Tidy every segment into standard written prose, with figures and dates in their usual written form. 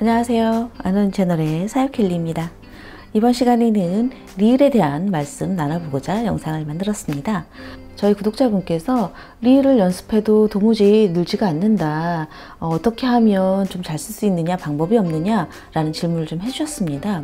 안녕하세요. 아는 채널의 사유켈리입니다. 이번 시간에는 리을에 대한 말씀 나눠보고자 영상을 만들었습니다. 저희 구독자분께서 리을을 연습해도 도무지 늘지가 않는다. 어떻게 하면 좀 잘 쓸 수 있느냐, 방법이 없느냐 라는 질문을 좀 해주셨습니다.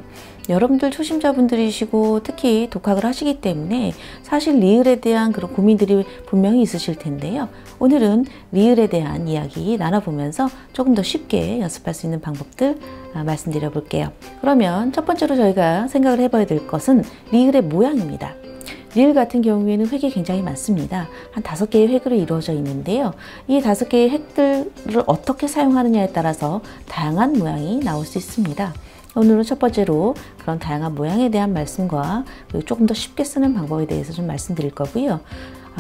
여러분들 초심자분들이시고 특히 독학을 하시기 때문에 사실 리을에 대한 그런 고민들이 분명히 있으실 텐데요. 오늘은 리을에 대한 이야기 나눠보면서 조금 더 쉽게 연습할 수 있는 방법들 말씀드려 볼게요. 그러면 첫 번째로 저희가 생각을 해봐야 될 것은 리을의 모양입니다. 리을 같은 경우에는 획이 굉장히 많습니다. 한 5개의 획으로 이루어져 있는데요. 이 5개의 획들을 어떻게 사용하느냐에 따라서 다양한 모양이 나올 수 있습니다. 오늘은 첫 번째로 그런 다양한 모양에 대한 말씀과 그리고 조금 더 쉽게 쓰는 방법에 대해서 좀 말씀드릴 거고요.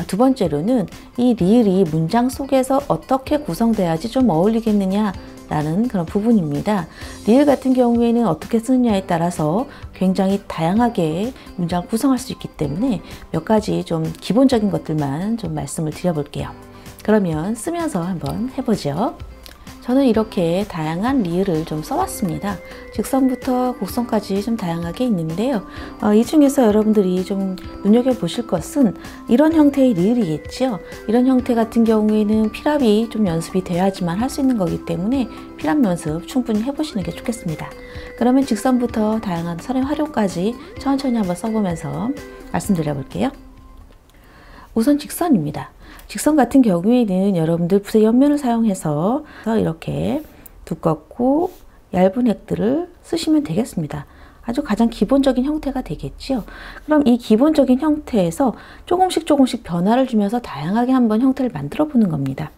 두 번째로는 이 리을이 문장 속에서 어떻게 구성돼야지 좀 어울리겠느냐 라는 그런 부분입니다. 리을 같은 경우에는 어떻게 쓰느냐에 따라서 굉장히 다양하게 문장을 구성할 수 있기 때문에 몇 가지 좀 기본적인 것들만 좀 말씀을 드려볼게요. 그러면 쓰면서 한번 해보죠. 저는 이렇게 다양한 리을을 좀 써봤습니다. 직선부터 곡선까지 좀 다양하게 있는데요. 이 중에서 여러분들이 좀 눈여겨보실 것은 이런 형태의 리을이겠죠. 이런 형태 같은 경우에는 필압이 좀 연습이 돼야지만 할 수 있는 거기 때문에 필압 연습 충분히 해보시는 게 좋겠습니다. 그러면 직선부터 다양한 선의 활용까지 천천히 한번 써보면서 말씀드려 볼게요. 우선 직선입니다. 직선 같은 경우에는 여러분들 붓의 옆면을 사용해서 이렇게 두껍고 얇은 획들을 쓰시면 되겠습니다. 아주 가장 기본적인 형태가 되겠죠. 그럼 이 기본적인 형태에서 조금씩 변화를 주면서 다양하게 한번 형태를 만들어 보는 겁니다.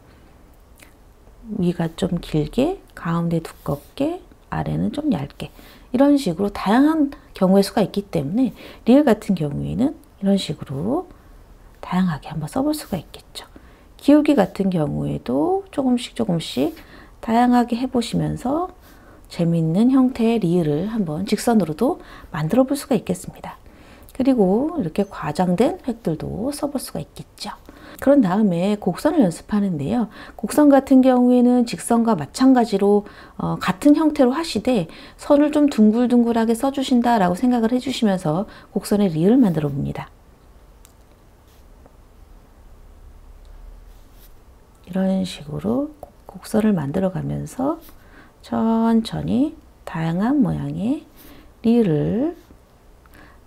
위가 좀 길게, 가운데 두껍게, 아래는 좀 얇게 이런 식으로 다양한 경우의 수가 있기 때문에 리을 같은 경우에는 이런 식으로 다양하게 한번 써볼 수가 있겠죠. 기울기 같은 경우에도 조금씩 다양하게 해보시면서 재미있는 형태의 리을을 한번 직선으로도 만들어 볼 수가 있겠습니다. 그리고 이렇게 과장된 획들도 써볼 수가 있겠죠. 그런 다음에 곡선을 연습하는데요. 곡선 같은 경우에는 직선과 마찬가지로 같은 형태로 하시되 선을 좀 둥글둥글하게 써주신다라고 생각을 해주시면서 곡선의 리을을 만들어 봅니다. 이런 식으로 곡선을 만들어 가면서 천천히 다양한 모양의 리을을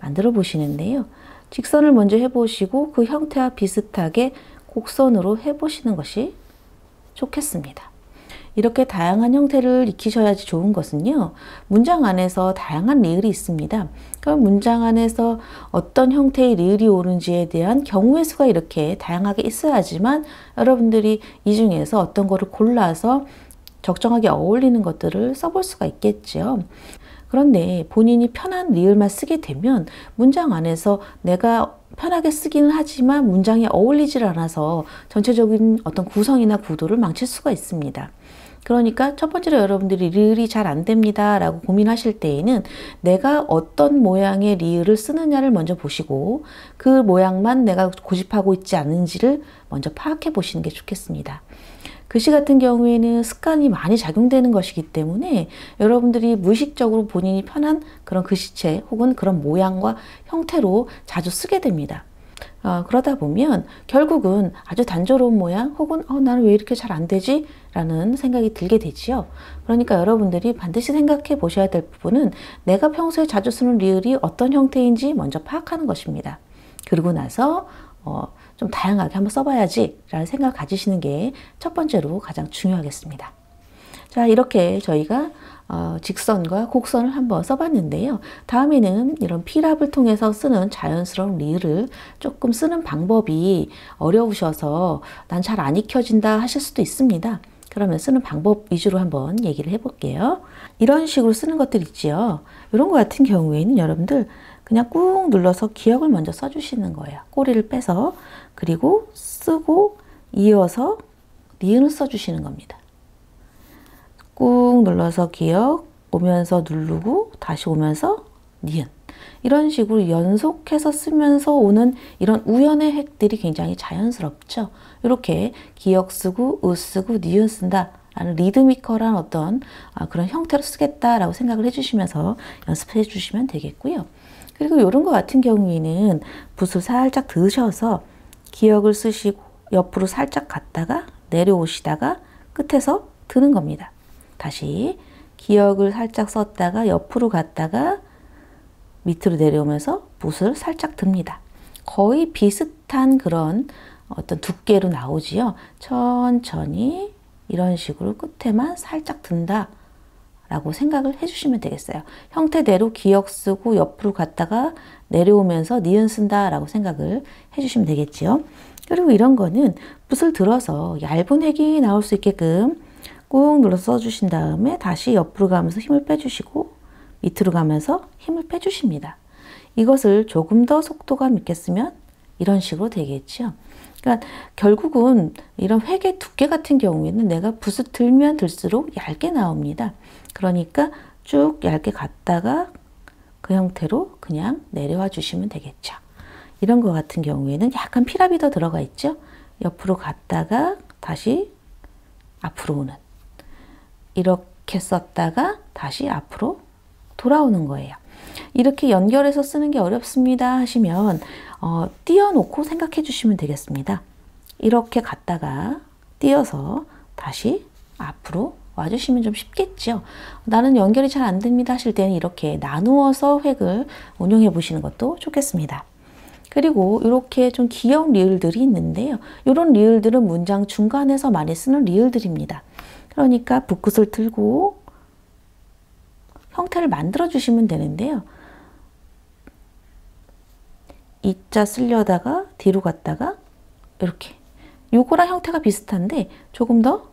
만들어 보시는데요. 직선을 먼저 해보시고 그 형태와 비슷하게 곡선으로 해보시는 것이 좋겠습니다. 이렇게 다양한 형태를 익히셔야지 좋은 것은요. 문장 안에서 다양한 리을이 있습니다. 그럼 문장 안에서 어떤 형태의 리을이 오는지에 대한 경우의 수가 이렇게 다양하게 있어야지만 여러분들이 이 중에서 어떤 거를 골라서 적정하게 어울리는 것들을 써볼 수가 있겠죠. 그런데 본인이 편한 리을만 쓰게 되면 문장 안에서 내가 편하게 쓰기는 하지만 문장에 어울리질 않아서 전체적인 어떤 구성이나 구도를 망칠 수가 있습니다. 그러니까 첫 번째로 여러분들이 리을이 잘 안 됩니다 라고 고민하실 때에는 내가 어떤 모양의 리을을 쓰느냐를 먼저 보시고 그 모양만 내가 고집하고 있지 않은지를 먼저 파악해 보시는 게 좋겠습니다. 글씨 같은 경우에는 습관이 많이 작용되는 것이기 때문에 여러분들이 무의식적으로 본인이 편한 그런 글씨체 혹은 그런 모양과 형태로 자주 쓰게 됩니다. 그러다 보면 결국은 아주 단조로운 모양 혹은 나는 왜 이렇게 잘 안 되지? 라는 생각이 들게 되지요. 그러니까 여러분들이 반드시 생각해 보셔야 될 부분은 내가 평소에 자주 쓰는 리을이 어떤 형태인지 먼저 파악하는 것입니다. 그리고 나서 좀 다양하게 한번 써봐야지 라는 생각을 가지시는 게 첫 번째로 가장 중요하겠습니다. 자, 이렇게 저희가 직선과 곡선을 한번 써봤는데요. 다음에는 이런 필압을 통해서 쓰는 자연스러운 리을을 조금 쓰는 방법이 어려우셔서 난 잘 안 익혀진다 하실 수도 있습니다. 그러면 쓰는 방법 위주로 한번 얘기를 해볼게요. 이런 식으로 쓰는 것들 있지요. 이런 거 같은 경우에는 여러분들 그냥 꾹 눌러서 기역을 먼저 써주시는 거예요. 꼬리를 빼서 그리고 쓰고 이어서 니은을 써주시는 겁니다. 꾹 눌러서 기역 오면서 누르고 다시 오면서 니은 이런 식으로 연속해서 쓰면서 오는 이런 우연의 획들이 굉장히 자연스럽죠. 이렇게 기역 쓰고 으 쓰고 니은 쓴다 라는 리드미컬한 어떤 그런 형태로 쓰겠다라고 생각을 해주시면서 연습해 주시면 되겠고요. 그리고 이런 거 같은 경우에는 붓을 살짝 드셔서 기역을 쓰시고 옆으로 살짝 갔다가 내려오시다가 끝에서 드는 겁니다. 다시 기역을 살짝 썼다가 옆으로 갔다가 밑으로 내려오면서 붓을 살짝 듭니다. 거의 비슷한 그런 어떤 두께로 나오지요. 천천히 이런 식으로 끝에만 살짝 든다 라고 생각을 해주시면 되겠어요. 형태대로 기역 쓰고 옆으로 갔다가 내려오면서 니은 쓴다 라고 생각을 해주시면 되겠지요. 그리고 이런 거는 붓을 들어서 얇은 획이 나올 수 있게끔 꾹 눌러서 써주신 다음에 다시 옆으로 가면서 힘을 빼주시고 밑으로 가면서 힘을 빼주십니다. 이것을 조금 더 속도감 있게 쓰면 이런 식으로 되겠죠. 그러니까 결국은 이런 획의 두께 같은 경우에는 내가 붓을 들면 들수록 얇게 나옵니다. 그러니까 쭉 얇게 갔다가 그 형태로 그냥 내려와 주시면 되겠죠. 이런 거 같은 경우에는 약간 피랍이 더 들어가 있죠. 옆으로 갔다가 다시 앞으로 오는, 이렇게 썼다가 다시 앞으로 돌아오는 거예요. 이렇게 연결해서 쓰는 게 어렵습니다 하시면 띄어놓고 생각해 주시면 되겠습니다. 이렇게 갔다가 띄어서 다시 앞으로 와주시면 좀 쉽겠죠. 나는 연결이 잘 안 됩니다 하실 때는 이렇게 나누어서 획을 운용해 보시는 것도 좋겠습니다. 그리고 이렇게 좀 귀여운 리을들이 있는데요. 이런 리을들은 문장 중간에서 많이 쓰는 리을들입니다. 그러니까 붓끝을 들고 형태를 만들어 주시면 되는데요. 이자 쓰려다가 뒤로 갔다가 이렇게 요거랑 형태가 비슷한데 조금 더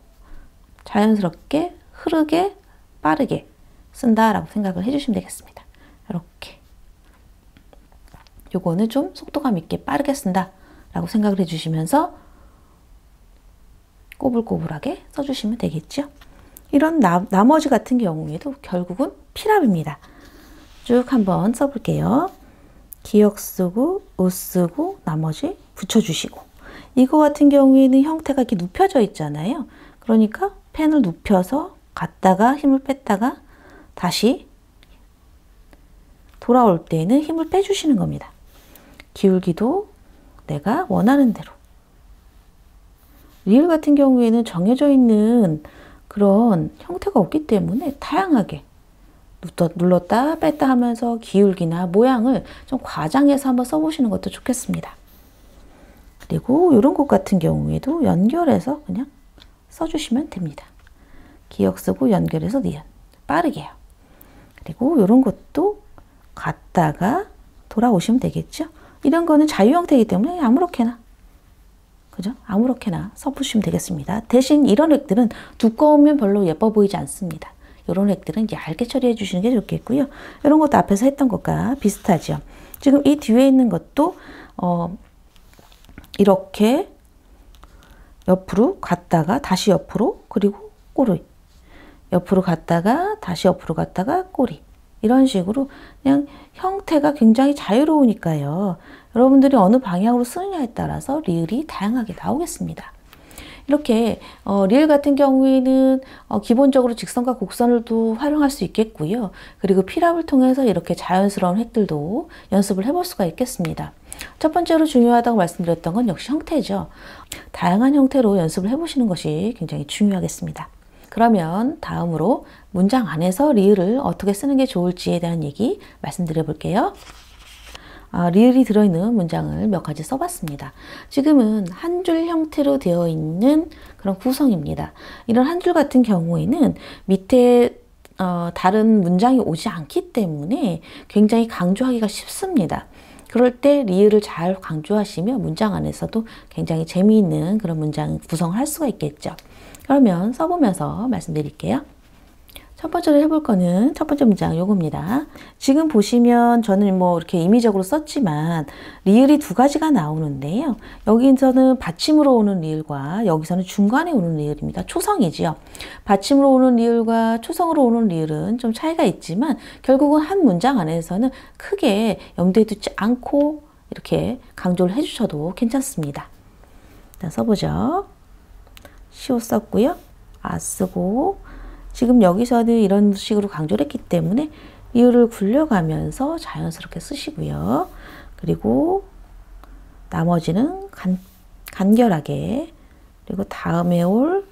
자연스럽게 흐르게 빠르게 쓴다라고 생각을 해주시면 되겠습니다. 이렇게 요거는 좀 속도감 있게 빠르게 쓴다 라고 생각을 해주시면서 꼬불꼬불하게 써주시면 되겠죠. 이런 나머지 같은 경우에도 결국은 피랍입니다. 쭉 한번 써볼게요. 기역 쓰고 우 쓰고 나머지 붙여주시고, 이거 같은 경우에는 형태가 이렇게 눕혀져 있잖아요. 그러니까 펜을 눕혀서 갔다가 힘을 뺐다가 다시 돌아올 때는 힘을 빼주시는 겁니다. 기울기도 내가 원하는 대로. 리을 같은 경우에는 정해져 있는 그런 형태가 없기 때문에 다양하게 눌렀다 뺐다 하면서 기울기나 모양을 좀 과장해서 한번 써보시는 것도 좋겠습니다. 그리고 이런 것 같은 경우에도 연결해서 그냥 써주시면 됩니다. 기역 쓰고 연결해서 니은 빠르게요. 그리고 이런 것도 갔다가 돌아오시면 되겠죠. 이런 거는 자유 형태이기 때문에 아무렇게나, 그죠? 아무렇게나 써보시면 되겠습니다. 대신 이런 획들은 두꺼우면 별로 예뻐 보이지 않습니다. 이런 획들은 얇게 처리해 주시는 게 좋겠고요. 이런 것도 앞에서 했던 것과 비슷하죠. 지금 이 뒤에 있는 것도 이렇게 옆으로 갔다가 다시 옆으로, 그리고 꼬리, 옆으로 갔다가 다시 옆으로 갔다가 꼬리, 이런 식으로 그냥 형태가 굉장히 자유로우니까요. 여러분들이 어느 방향으로 쓰느냐에 따라서 리을이 다양하게 나오겠습니다. 이렇게 리을 같은 경우에는 기본적으로 직선과 곡선을도 활용할 수 있겠고요. 그리고 피랍을 통해서 이렇게 자연스러운 획들도 연습을 해볼 수가 있겠습니다. 첫 번째로 중요하다고 말씀드렸던 건 역시 형태죠. 다양한 형태로 연습을 해보시는 것이 굉장히 중요하겠습니다. 그러면 다음으로 문장 안에서 리을을 어떻게 쓰는 게 좋을지에 대한 얘기 말씀드려 볼게요. 리을이 들어있는 문장을 몇 가지 써봤습니다. 지금은 한 줄 형태로 되어 있는 그런 구성입니다. 이런 한 줄 같은 경우에는 밑에 다른 문장이 오지 않기 때문에 굉장히 강조하기가 쉽습니다. 그럴 때 리을을 잘 강조하시면 문장 안에서도 굉장히 재미있는 그런 문장 구성을 할 수가 있겠죠. 그러면 써보면서 말씀드릴게요. 첫 번째로 해볼 거는 첫 번째 문장 요겁니다. 지금 보시면 저는 뭐 이렇게 임의적으로 썼지만 리을이 두 가지가 나오는데요. 여기서는 받침으로 오는 리을과 여기서는 중간에 오는 리을입니다. 초성이지요. 받침으로 오는 리을과 초성으로 오는 리을은 좀 차이가 있지만 결국은 한 문장 안에서는 크게 염두에 두지 않고 이렇게 강조를 해주셔도 괜찮습니다. 일단 써보죠. 시옷 썼고요. 아 쓰고, 지금 여기서는 이런 식으로 강조를 했기 때문에 리을을 굴려가면서 자연스럽게 쓰시고요. 그리고 나머지는 간결하게, 그리고 다음에 올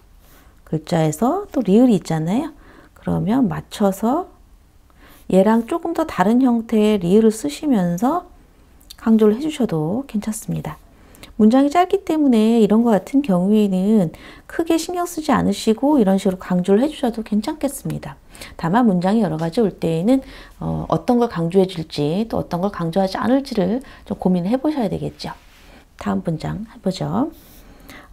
글자에서 또 리을이 있잖아요. 그러면 맞춰서 얘랑 조금 더 다른 형태의 리을을 쓰시면서 강조를 해주셔도 괜찮습니다. 문장이 짧기 때문에 이런 것 같은 경우에는 크게 신경 쓰지 않으시고 이런 식으로 강조를 해주셔도 괜찮겠습니다. 다만 문장이 여러 가지 올 때에는 어떤 걸 강조해 줄지 또 어떤 걸 강조하지 않을지를 좀 고민을 해보셔야 되겠죠. 다음 문장 해보죠.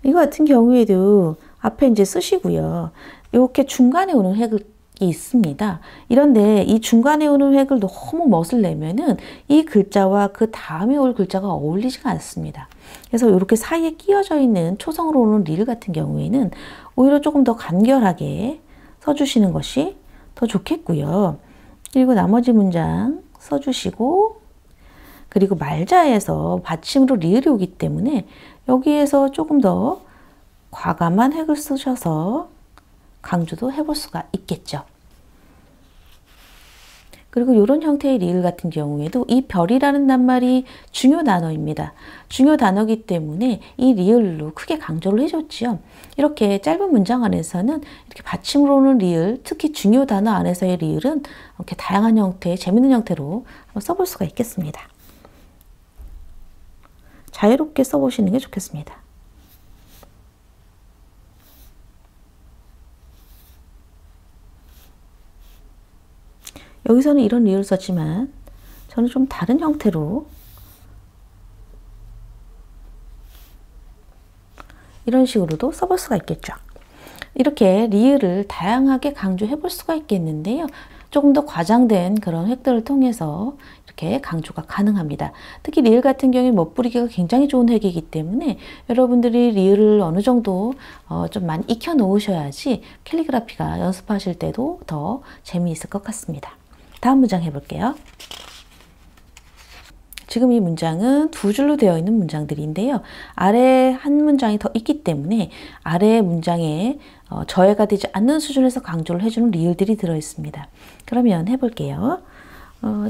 이거 같은 경우에도 앞에 이제 쓰시고요. 이렇게 중간에 오는 획이 있습니다. 이런데 이 중간에 오는 획을 너무 멋을 내면은 이 글자와 그 다음에 올 글자가 어울리지가 않습니다. 그래서 이렇게 사이에 끼어져 있는 초성으로 오는 리을 같은 경우에는 오히려 조금 더 간결하게 써주시는 것이 더 좋겠고요. 그리고 나머지 문장 써주시고, 그리고 말자에서 받침으로 리을이 오기 때문에 여기에서 조금 더 과감한 획을 쓰셔서 강조도 해볼 수가 있겠죠. 그리고 이런 형태의 리을 같은 경우에도 이 별이라는 낱말이 중요 단어입니다. 중요 단어이기 때문에 이 리을로 크게 강조를 해줬지요. 이렇게 짧은 문장 안에서는 이렇게 받침으로 오는 리을, 특히 중요 단어 안에서의 리을은 이렇게 다양한 형태, 재밌는 형태로 한번 써볼 수가 있겠습니다. 자유롭게 써보시는 게 좋겠습니다. 여기서는 이런 리을을 썼지만 저는 좀 다른 형태로 이런 식으로도 써볼 수가 있겠죠. 이렇게 리을을 다양하게 강조해 볼 수가 있겠는데요. 조금 더 과장된 그런 획들을 통해서 이렇게 강조가 가능합니다. 특히 리을 같은 경우에 멋부리기가 굉장히 좋은 획이기 때문에 여러분들이 리을을 어느 정도 좀 많이 익혀 놓으셔야지 캘리그라피가 연습하실 때도 더 재미있을 것 같습니다. 다음 문장 해볼게요. 지금 이 문장은 두 줄로 되어 있는 문장들인데요. 아래 한 문장이 더 있기 때문에 아래 문장에 저해가 되지 않는 수준에서 강조를 해주는 리을들이 들어있습니다. 그러면 해볼게요.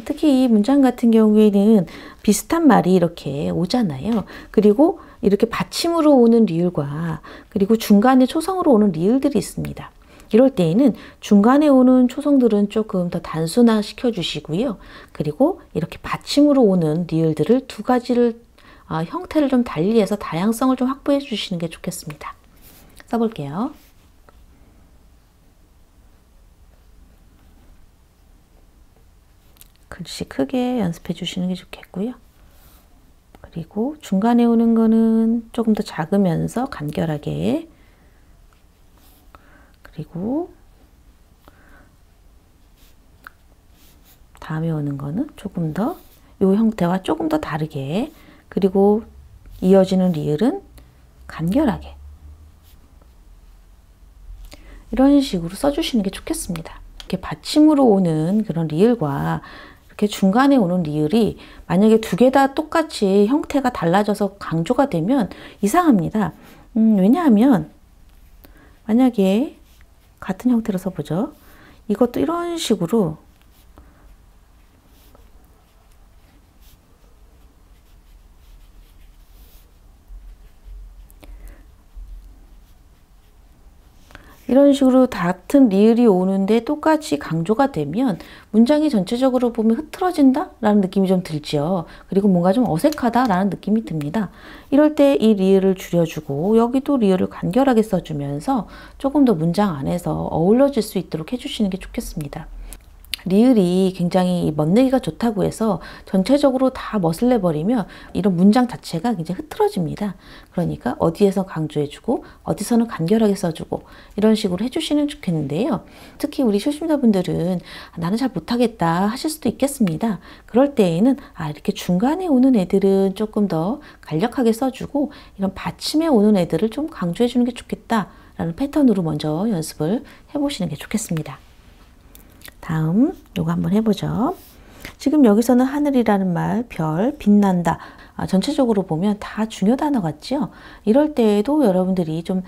특히 이 문장 같은 경우에는 비슷한 말이 이렇게 오잖아요. 그리고 이렇게 받침으로 오는 리을과 그리고 중간에 초성으로 오는 리을들이 있습니다. 이럴 때에는 중간에 오는 초성들은 조금 더 단순화 시켜주시고요. 그리고 이렇게 받침으로 오는 리을들을 두 가지를 형태를 좀 달리해서 다양성을 좀 확보해 주시는 게 좋겠습니다. 써볼게요. 글씨 크게 연습해 주시는 게 좋겠고요. 그리고 중간에 오는 거는 조금 더 작으면서 간결하게, 그리고 다음에 오는 거는 조금 더 이 형태와 조금 더 다르게, 그리고 이어지는 리을은 간결하게, 이런 식으로 써주시는 게 좋겠습니다. 이렇게 받침으로 오는 그런 리을과 이렇게 중간에 오는 리을이 만약에 두 개 다 똑같이 형태가 달라져서 강조가 되면 이상합니다. 왜냐하면 만약에 같은 형태로 써보죠. 이것도 이런 식으로 이런 식으로 같은 리을이 오는데 똑같이 강조가 되면 문장이 전체적으로 보면 흐트러진다 라는 느낌이 좀 들죠. 그리고 뭔가 좀 어색하다 라는 느낌이 듭니다. 이럴 때 이 리을을 줄여주고 여기도 리을을 간결하게 써주면서 조금 더 문장 안에서 어우러질 수 있도록 해주시는 게 좋겠습니다. 리을이 굉장히 멋내기가 좋다고 해서 전체적으로 다 멋을 내버리면 이런 문장 자체가 굉장히 흐트러집니다. 그러니까 어디에서 강조해주고 어디서는 간결하게 써주고 이런 식으로 해주시면 좋겠는데요. 특히 우리 초심자분들은 나는 잘 못하겠다 하실 수도 있겠습니다. 그럴 때에는 이렇게 중간에 오는 애들은 조금 더 간략하게 써주고 이런 받침에 오는 애들을 좀 강조해주는 게 좋겠다라는 패턴으로 먼저 연습을 해보시는 게 좋겠습니다. 다음 요거 한번 해보죠. 지금 여기서는 하늘이라는 말, 별, 빛난다, 전체적으로 보면 다 중요 단어 같죠? 이럴 때에도 여러분들이 좀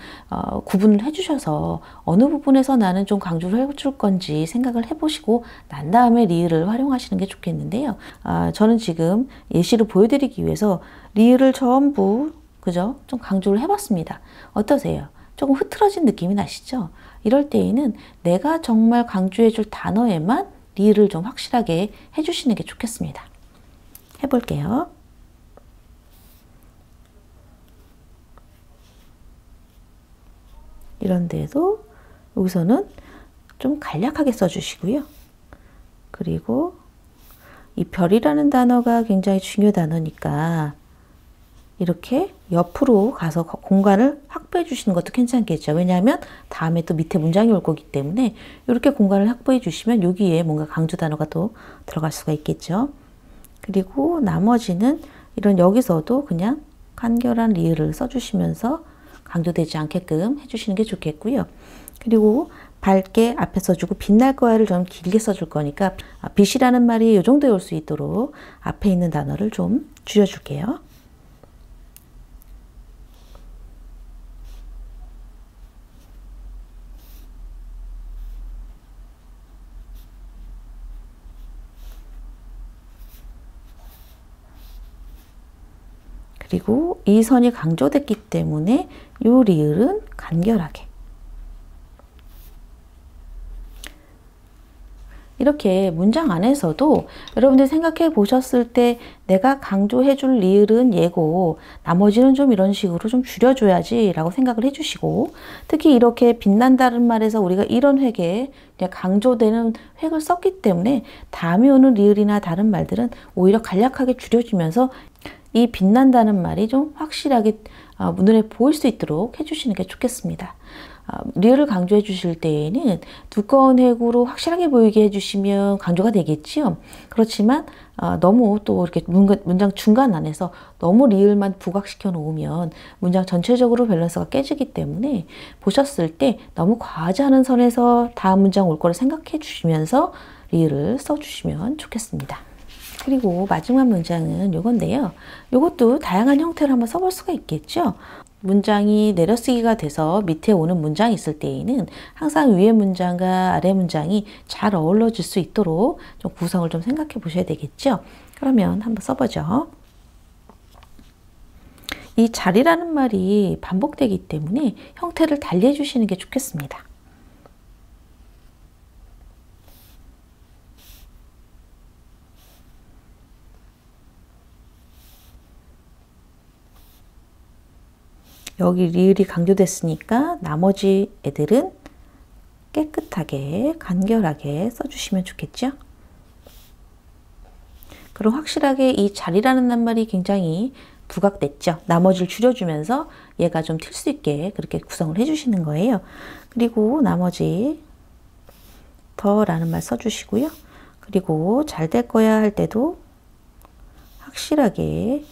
구분을 해주셔서 어느 부분에서 나는 좀 강조를 해줄 건지 생각을 해보시고 난 다음에 리을을 활용하시는 게 좋겠는데요. 저는 지금 예시를 보여드리기 위해서 리을을 전부 그죠? 좀 강조를 해봤습니다. 어떠세요? 조금 흐트러진 느낌이 나시죠? 이럴 때에는 내가 정말 강조해줄 단어에만 리을을 좀 확실하게 해주시는 게 좋겠습니다. 해볼게요. 이런 데도 여기서는 좀 간략하게 써주시고요. 그리고 이 별이라는 단어가 굉장히 중요 단어니까 이렇게 옆으로 가서 공간을 확보해 주시는 것도 괜찮겠죠. 왜냐하면 다음에 또 밑에 문장이 올 거기 때문에 이렇게 공간을 확보해 주시면 여기에 뭔가 강조 단어가 또 들어갈 수가 있겠죠. 그리고 나머지는 이런 여기서도 그냥 간결한 리을을 써주시면서 강조되지 않게끔 해주시는 게 좋겠고요. 그리고 밝게 앞에 써주고 빛날 거야를 좀 길게 써줄 거니까 빛이라는 말이 이 정도에 올 수 있도록 앞에 있는 단어를 좀 줄여줄게요. 그리고 이 선이 강조됐기 때문에 이 리을은 간결하게 이렇게 문장 안에서도 여러분들이 생각해 보셨을 때 내가 강조해 줄 리을은 얘고 나머지는 좀 이런 식으로 좀 줄여줘야지 라고 생각을 해주시고 특히 이렇게 빛난다는 말에서 우리가 이런 획에 강조되는 획을 썼기 때문에 다음에 오는 리을이나 다른 말들은 오히려 간략하게 줄여주면서 이 빛난다는 말이 좀 확실하게 눈에 보일 수 있도록 해주시는 게 좋겠습니다. 리을을 강조해 주실 때에는 두꺼운 획으로 확실하게 보이게 해주시면 강조가 되겠지요. 그렇지만 너무 또 이렇게 문장 중간 안에서 너무 리을만 부각시켜 놓으면 문장 전체적으로 밸런스가 깨지기 때문에 보셨을 때 너무 과하지 않은 선에서 다음 문장 올 거를 생각해 주시면서 리을을 써주시면 좋겠습니다. 그리고 마지막 문장은 요건데요. 요것도 다양한 형태로 한번 써볼 수가 있겠죠. 문장이 내려쓰기가 돼서 밑에 오는 문장이 있을 때에는 항상 위에 문장과 아래 문장이 잘 어우러질 수 있도록 좀 구성을 좀 생각해 보셔야 되겠죠. 그러면 한번 써보죠. 이 잘이라는 말이 반복되기 때문에 형태를 달리 해주시는 게 좋겠습니다. 여기 리을이 강조됐으니까 나머지 애들은 깨끗하게 간결하게 써주시면 좋겠죠. 그럼 확실하게 이 잘이라는 낱말이 굉장히 부각됐죠. 나머지를 줄여주면서 얘가 좀 튈 수 있게 그렇게 구성을 해주시는 거예요. 그리고 나머지 더라는 말 써주시고요. 그리고 잘 될 거야 할 때도 확실하게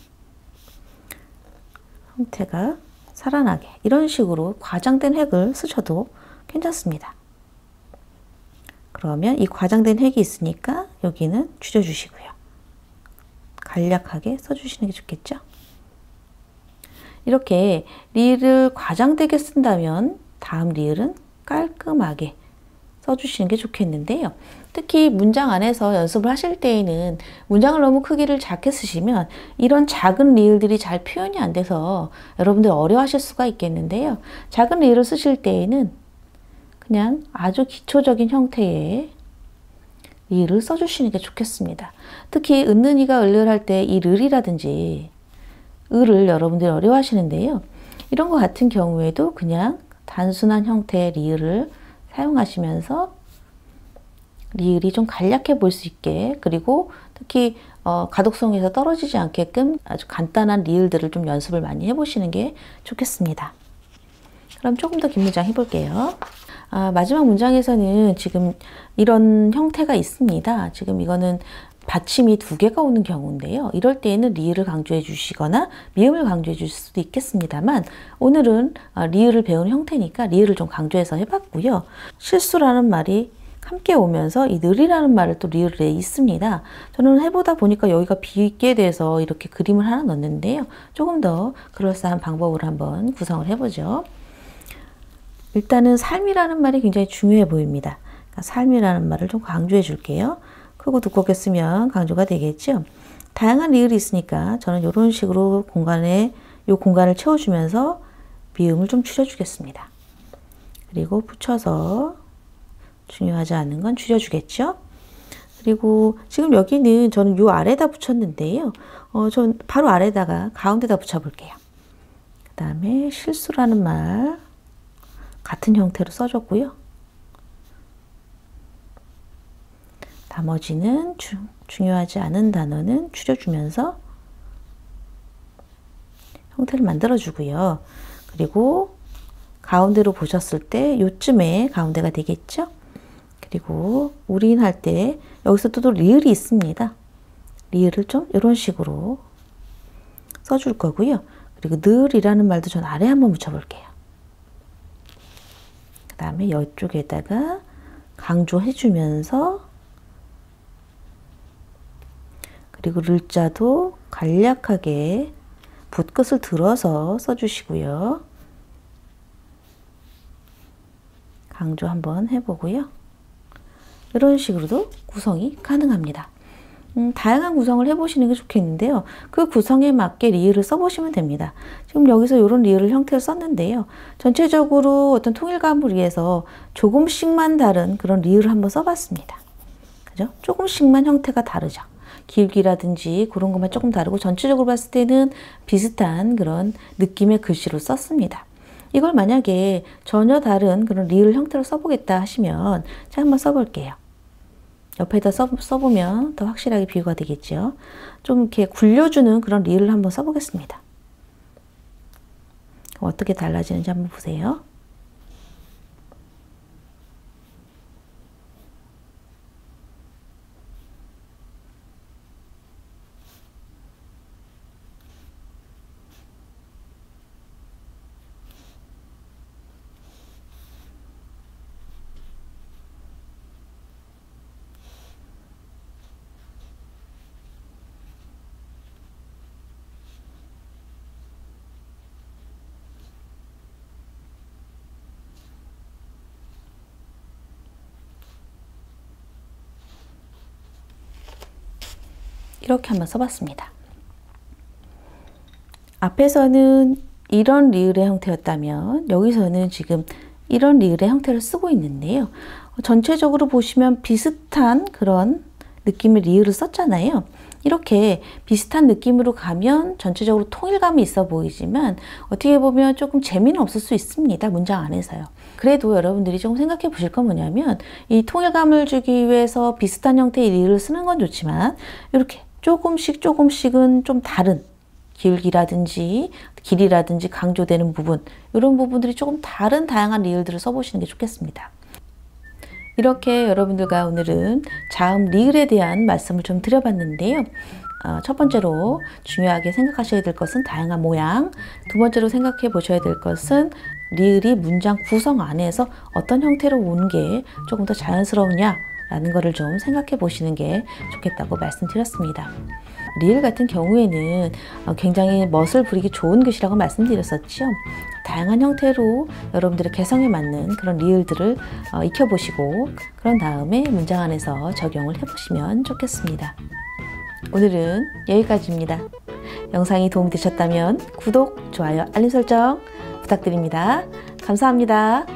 형태가 살아나게 이런 식으로 과장된 획을 쓰셔도 괜찮습니다. 그러면 이 과장된 획이 있으니까 여기는 줄여주시고요. 간략하게 써주시는 게 좋겠죠. 이렇게 리을을 과장되게 쓴다면 다음 리을은 깔끔하게 써주시는 게 좋겠는데요. 특히 문장 안에서 연습을 하실 때에는 문장을 너무 크기를 작게 쓰시면 이런 작은 리을들이 잘 표현이 안 돼서 여러분들 어려워하실 수가 있겠는데요. 작은 리을을 쓰실 때에는 그냥 아주 기초적인 형태의 리을을 써주시는 게 좋겠습니다. 특히 은는이가 을을 할 때 이 르이라든지 을을 여러분들이 어려워하시는데요. 이런 것 같은 경우에도 그냥 단순한 형태의 리을을 사용하시면서 리을이 좀 간략해 보일 수 있게 그리고 특히 가독성에서 떨어지지 않게끔 아주 간단한 리을들을 좀 연습을 많이 해보시는 게 좋겠습니다. 그럼 조금 더 긴 문장 해볼게요. 마지막 문장에서는 지금 이런 형태가 있습니다. 지금 이거는 받침이 두 개가 오는 경우인데요. 이럴 때에는 리을을 강조해 주시거나 미음을 강조해 주실 수도 있겠습니다만 오늘은 리을을 배우는 형태니까 리을을 좀 강조해서 해봤고요. 실수라는 말이 함께 오면서 이 늘이라는 말을 또 리을에 있습니다. 저는 해보다 보니까 여기가 비게 돼서 이렇게 그림을 하나 넣었는데요. 조금 더 그럴싸한 방법으로 한번 구성을 해보죠. 일단은 삶이라는 말이 굉장히 중요해 보입니다. 그러니까 삶이라는 말을 좀 강조해 줄게요. 크고 두껍게 쓰면 강조가 되겠죠. 다양한 리을이 있으니까 저는 이런 식으로 이 공간을 채워주면서 미음을 좀 줄여주겠습니다. 그리고 붙여서 중요하지 않은 건 줄여주겠죠. 그리고 지금 여기는 저는 요 아래다 붙였는데요. 전 바로 아래다가 가운데다 붙여볼게요. 그 다음에 실수라는 말 같은 형태로 써줬고요. 나머지는 중요하지 않은 단어는 줄여주면서 형태를 만들어주고요. 그리고 가운데로 보셨을 때 요쯤에 가운데가 되겠죠? 그리고 우린할 때 여기서 또 리을이 있습니다. 리을을 좀 이런 식으로 써줄 거고요. 그리고 늘이라는 말도 전 아래 한번 붙여볼게요. 그 다음에 이쪽에다가 강조해주면서 그리고 를자도 간략하게 붓끝을 들어서 써주시고요. 강조 한번 해보고요. 이런 식으로도 구성이 가능합니다. 다양한 구성을 해보시는 게 좋겠는데요. 그 구성에 맞게 리을을 써보시면 됩니다. 지금 여기서 이런 리을 형태를 썼는데요. 전체적으로 어떤 통일감을 위해서 조금씩만 다른 그런 리을을 한번 써봤습니다. 그죠? 조금씩만 형태가 다르죠. 길기라든지 그런 것만 조금 다르고 전체적으로 봤을 때는 비슷한 그런 느낌의 글씨로 썼습니다. 이걸 만약에 전혀 다른 그런 리을 형태로 써보겠다 하시면 제가 한번 써볼게요. 옆에다 써보면 더 확실하게 비교가 되겠죠. 좀 이렇게 굴려주는 그런 리을을 한번 써보겠습니다. 어떻게 달라지는지 한번 보세요. 이렇게 한번 써봤습니다. 앞에서는 이런 리을의 형태였다면 여기서는 지금 이런 리을의 형태를 쓰고 있는데요. 전체적으로 보시면 비슷한 그런 느낌의 리을을 썼잖아요. 이렇게 비슷한 느낌으로 가면 전체적으로 통일감이 있어 보이지만 어떻게 보면 조금 재미는 없을 수 있습니다. 문장 안에서요. 그래도 여러분들이 조금 생각해 보실 건 뭐냐면 이 통일감을 주기 위해서 비슷한 형태의 리을을 쓰는 건 좋지만 이렇게 조금씩은 좀 다른 길기라든지 길이라든지 강조되는 부분 이런 부분들이 조금 다른 다양한 리을들을 써보시는 게 좋겠습니다. 이렇게 여러분들과 오늘은 자음 리을에 대한 말씀을 좀 드려봤는데요. 첫 번째로 중요하게 생각하셔야 될 것은 다양한 모양, 두 번째로 생각해 보셔야 될 것은 리을이 문장 구성 안에서 어떤 형태로 오는 게 조금 더 자연스러우냐 라는 거를 좀 생각해 보시는 게 좋겠다고 말씀드렸습니다. 리을 같은 경우에는 굉장히 멋을 부리기 좋은 글씨라고 말씀드렸었죠. 다양한 형태로 여러분들의 개성에 맞는 그런 리을들을 익혀보시고 그런 다음에 문장 안에서 적용을 해보시면 좋겠습니다. 오늘은 여기까지입니다. 영상이 도움이 되셨다면 구독, 좋아요, 알림 설정 부탁드립니다. 감사합니다.